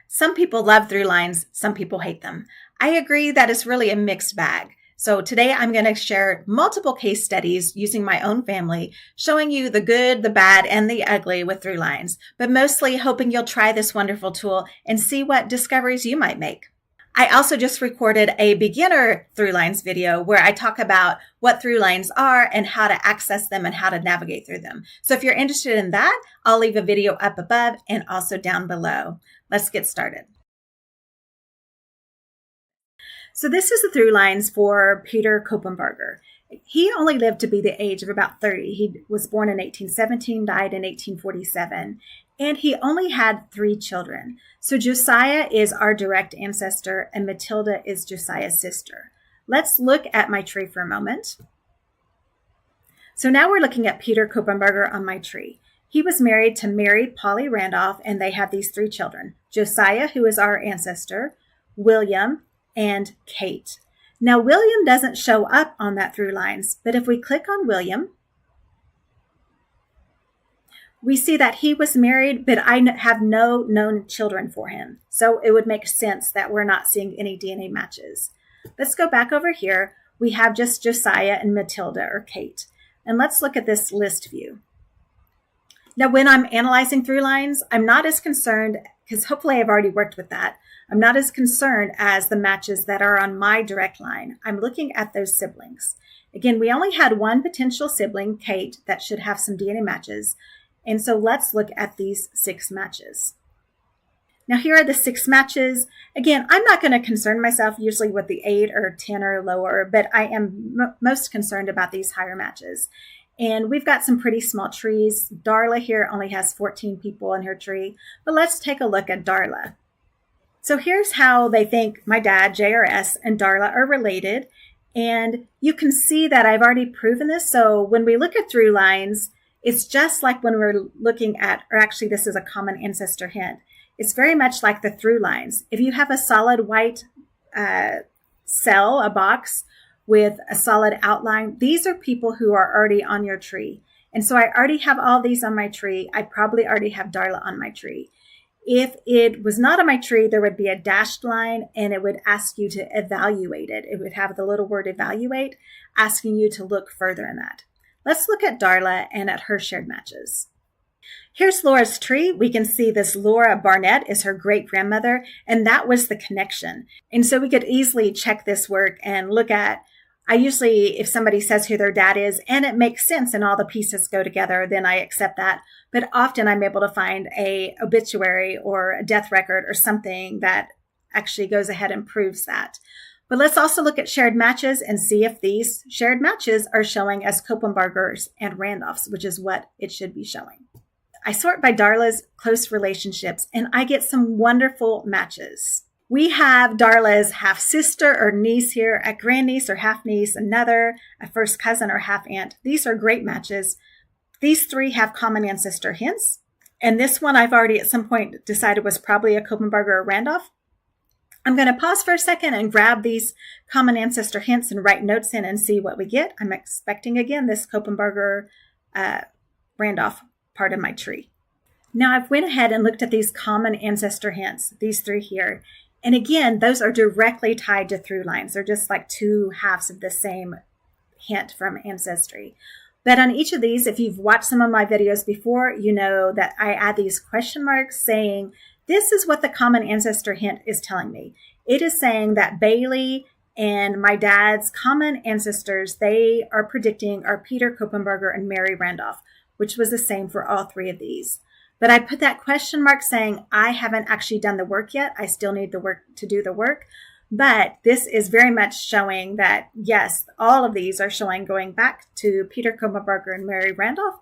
Some people love through lines, some people hate them. I agree that it's really a mixed bag. So today I'm going to share multiple case studies using my own family, showing you the good, the bad, and the ugly with through lines, but mostly hoping you'll try this wonderful tool and see what discoveries you might make. I also just recorded a beginner through lines video where I talk about what through lines are and how to access them and how to navigate through them. So if you're interested in that, I'll leave a video up above and also down below. Let's get started. So this is the through lines for Peter Koppenberger. He only lived to be the age of about 30. He was born in 1817, died in 1847, and he only had 3 children. So Josiah is our direct ancestor, and Matilda is Josiah's sister. Let's look at my tree for a moment. So now we're looking at Peter Koppenberger on my tree. He was married to Mary Polly Randolph, and they have these 3 children: Josiah, who is our ancestor, William, and Kate. Now, William doesn't show up on that through lines, but if we click on William, we see that he was married, but I have no known children for him. So it would make sense that we're not seeing any DNA matches. Let's go back over here. We have just Josiah and Matilda, or Kate. And let's look at this list view. Now, when I'm analyzing through lines, I'm not as concerned, because hopefully I've already worked with that. I'm not as concerned as the matches that are on my direct line. I'm looking at those siblings. Again, we only had one potential sibling, Kate, that should have some DNA matches. And so let's look at these 6 matches. Now here are the 6 matches. Again, I'm not going to concern myself usually with the 8 or 10 or lower, but I am most concerned about these higher matches. And we've got some pretty small trees. Darla here only has 14 people in her tree, but let's take a look at Darla. So here's how they think my dad, JRS, and Darla are related. And you can see that I've already proven this. So when we look at through lines, it's just like when we're looking at, or actually this is a common ancestor hint. It's very much like the through lines. If you have a solid white cell, a box with a solid outline, these are people who are already on your tree. And so I already have all these on my tree. I probably already have Darla on my tree. If it was not on my tree, there would be a dashed line and it would ask you to evaluate it. It would have the little word evaluate, asking you to look further in that. Let's look at Darla and at her shared matches. Here's Laura's tree. We can see this Laura Barnett is her great-grandmother, and that was the connection. And so we could easily check this work and look at, I usually, if somebody says who their dad is and it makes sense and all the pieces go together, then I accept that. But often I'm able to find a obituary or a death record or something that actually goes ahead and proves that. But let's also look at shared matches and see if these shared matches are showing as Koppenbergers and Randolphs, which is what it should be showing. I sort by Darla's close relationships and I get some wonderful matches. We have Darla's half sister or niece here, a grandniece or half niece, another, a first cousin or half aunt. These are great matches. These 3 have common ancestor hints. And this one I've already at some point decided was probably a Koppenberger or Randolph. I'm going to pause for a second and grab these common ancestor hints and write notes in and see what we get. I'm expecting again this Koppenberger Randolph part of my tree. Now I've went ahead and looked at these common ancestor hints, these 3 here. And again, those are directly tied to through lines. They're just like 2 halves of the same hint from Ancestry. But on each of these, if you've watched some of my videos before, you know that I add these question marks saying, this is what the common ancestor hint is telling me. It is saying that Bailey and my dad's common ancestors, they are predicting are Peter Koppenberger and Mary Randolph, which was the same for all 3 of these. But I put that question mark saying I haven't actually done the work yet. I still need the work to do the work. But this is very much showing that, yes, all of these are showing going back to Peter Koppenberger and Mary Randolph,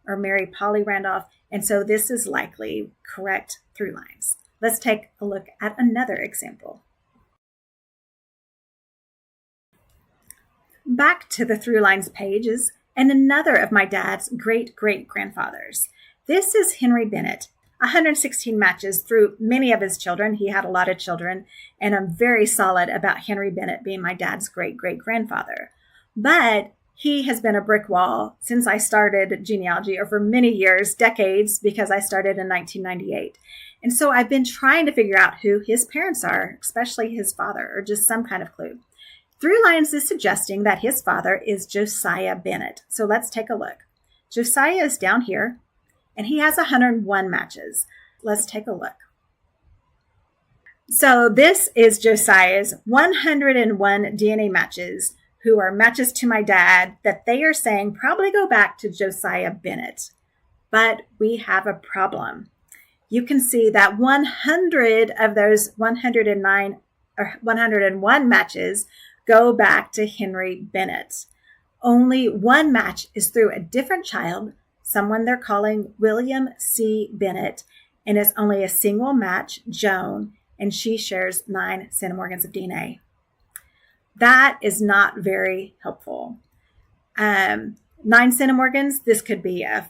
or Mary Polly Randolph. And so this is likely correct through lines. Let's take a look at another example. Back to the through lines pages and another of my dad's great-great-grandfathers. This is Henry Bennett. 116 matches through many of his children. He had a lot of children, and I'm very solid about Henry Bennett being my dad's great-great-grandfather. But he has been a brick wall since I started genealogy over many years, decades, because I started in 1998. And so I've been trying to figure out who his parents are, especially his father, or just some kind of clue. ThruLines is suggesting that his father is Josiah Bennett. So let's take a look. Josiah is down here, and he has 101 matches. Let's take a look. So this is Josiah's 101 DNA matches, who are matches to my dad that they are saying probably go back to Josiah Bennett. But we have a problem. You can see that 100 of those 109 or 101 matches go back to Henry Bennett. Only one match is through a different child, someone they're calling William C. Bennett, and it's only a single match, Joan, and she shares 9 centimorgans of DNA. That is not very helpful. 9 centimorgans, this could be a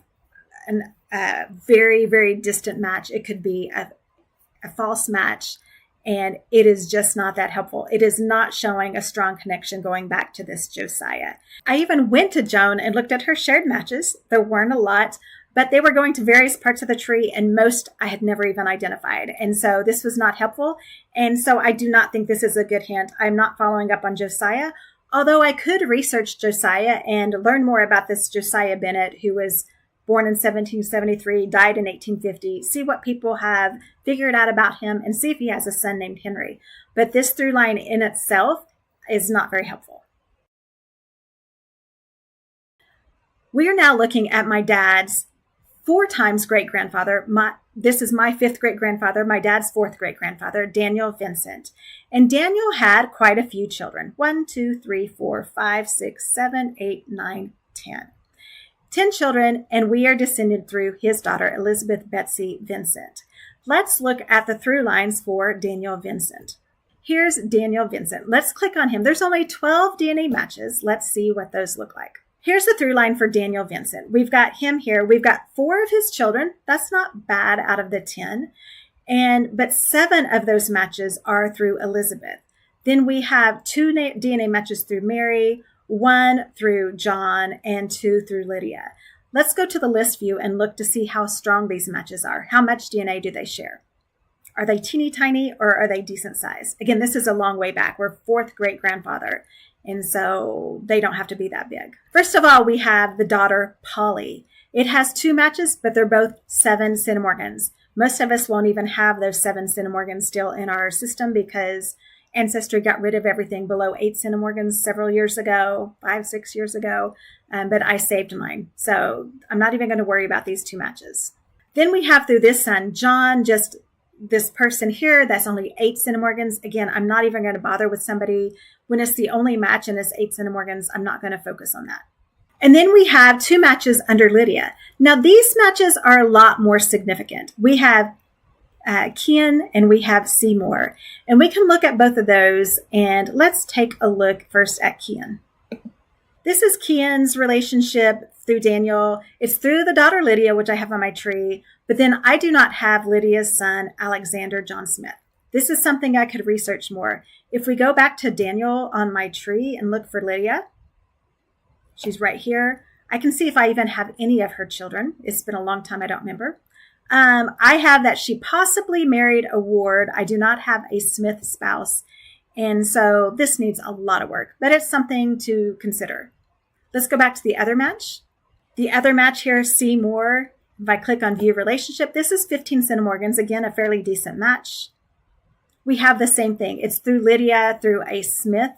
very, very distant match. It could be a false match, and it is just not that helpful. It is not showing a strong connection going back to this Josiah. I even went to Joan and looked at her shared matches. There weren't a lot, but they were going to various parts of the tree, and most I had never even identified. And so this was not helpful. And so I do not think this is a good hint. I'm not following up on Josiah, although I could research Josiah and learn more about this Josiah Bennett, who was born in 1773, died in 1850, see what people have figured out about him, and see if he has a son named Henry. But this through line in itself is not very helpful. We are now looking at my dad's 4 times great-grandfather. This is my 5th great-grandfather, my dad's 4th great-grandfather, Daniel Vincent. And Daniel had quite a few children. 1, 2, 3, 4, 5, 6, 7, 8, 9, 10. 10 children, and we are descended through his daughter, Elizabeth Betsy Vincent. Let's look at the through lines for Daniel Vincent. Here's Daniel Vincent. Let's click on him. There's only 12 DNA matches. Let's see what those look like. Here's the through line for Daniel Vincent. We've got him here. We've got 4 of his children. That's not bad out of the 10. But 7 of those matches are through Elizabeth. Then we have 2 DNA matches through Mary, 1 through John, and 2 through Lydia. Let's go to the list view and look to see how strong these matches are. How much DNA do they share? Are they teeny tiny or are they decent size? Again, this is a long way back. We're 4th great-grandfather, and so they don't have to be that big. First of all, we have the daughter, Polly. It has 2 matches, but they're both 7 centimorgans. Most of us won't even have those 7 centimorgans still in our system because Ancestry got rid of everything below 8 centimorgans several years ago, 5, 6 years ago, but I saved mine. So I'm not even going to worry about these 2 matches. Then we have through this son, John, just this person here, that's only 8 centimorgans. Again, I'm not even going to bother with somebody when it's the only match and it's 8 centimorgans. I'm not going to focus on that. And then we have 2 matches under Lydia. Now these matches are a lot more significant. We have Kian and we have Seymour. And we can look at both of those, and let's take a look first at Kian. This is Kian's relationship through Daniel. It's through the daughter Lydia, which I have on my tree, but then I do not have Lydia's son, Alexander John Smith. This is something I could research more. If we go back to Daniel on my tree and look for Lydia, she's right here. I can see if I even have any of her children. It's been a long time, I don't remember. I have that she possibly married a Ward. I do not have a Smith spouse. And so this needs a lot of work, but it's something to consider. Let's go back to the other match. The other match here, Seymour. If I click on view relationship, this is 15 centimorgans. Again, a fairly decent match. We have the same thing. It's through Lydia, through a Smith.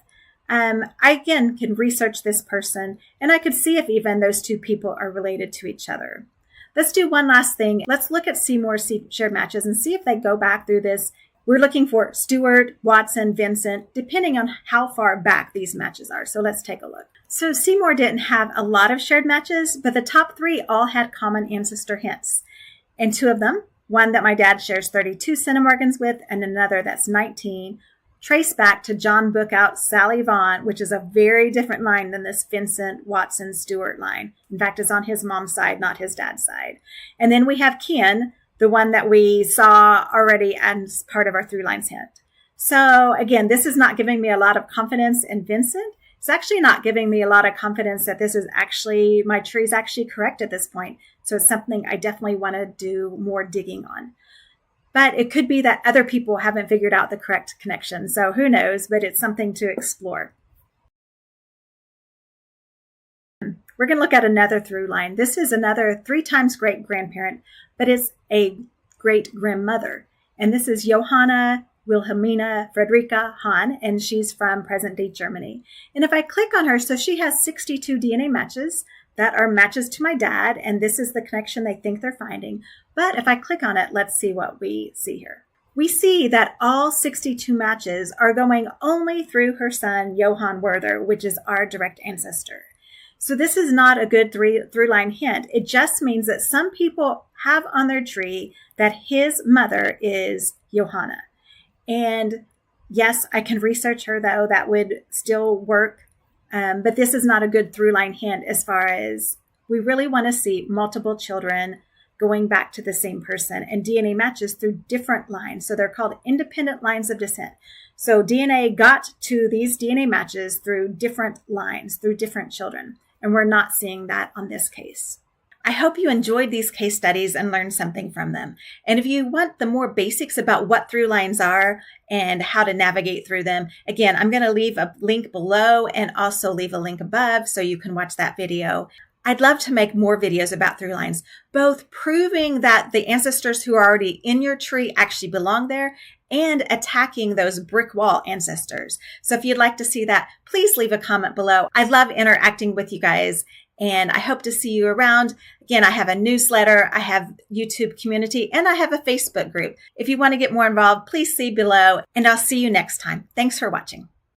I, again, can research this person, and I could see if even those 2 people are related to each other. Let's do one last thing. Let's look at Seymour's shared matches and see if they go back through this. We're looking for Stewart, Watson, Vincent, depending on how far back these matches are. So let's take a look. So Seymour didn't have a lot of shared matches, but the top 3 all had common ancestor hints. And 2 of them, one that my dad shares 32 centimorgans with and another that's 19, trace back to John Bookout, Sally Vaughn, which is a very different line than this Vincent, Watson, Stewart line. In fact, it's on his mom's side, not his dad's side. And then we have Kian, the one that we saw already as part of our through lines hint. So again, this is not giving me a lot of confidence in Vincent. It's actually not giving me a lot of confidence that this is actually, my tree is actually correct at this point. So it's something I definitely want to do more digging on. But it could be that other people haven't figured out the correct connection. So who knows, but it's something to explore. We're going to look at another through line. This is another 3 times great-grandparent, but it's a great-grandmother. And this is Johanna Wilhelmina Friederike Hahn, and she's from present-day Germany. And if I click on her, so she has 62 DNA matches that are matches to my dad, and this is the connection they think they're finding. But if I click on it, let's see what we see here. We see that all 62 matches are going only through her son, Johann Werther, which is our direct ancestor. So this is not a good through-line hint. It just means that some people have on their tree that his mother is Johanna. And yes, I can research her, though. That would still work. But this is not a good through-line hint as far as we really want to see multiple children going back to the same person and DNA matches through different lines. So they're called independent lines of descent. So DNA got to these DNA matches through different lines, through different children. And we're not seeing that on this case. I hope you enjoyed these case studies and learned something from them. And if you want the more basics about what through lines are and how to navigate through them, again, I'm going to leave a link below and also leave a link above so you can watch that video. I'd love to make more videos about through lines, both proving that the ancestors who are already in your tree actually belong there and attacking those brick wall ancestors. So if you'd like to see that, please leave a comment below. I love interacting with you guys, and I hope to see you around. Again, I have a newsletter, I have YouTube community, and I have a Facebook group. If you want to get more involved, please see below, and I'll see you next time. Thanks for watching.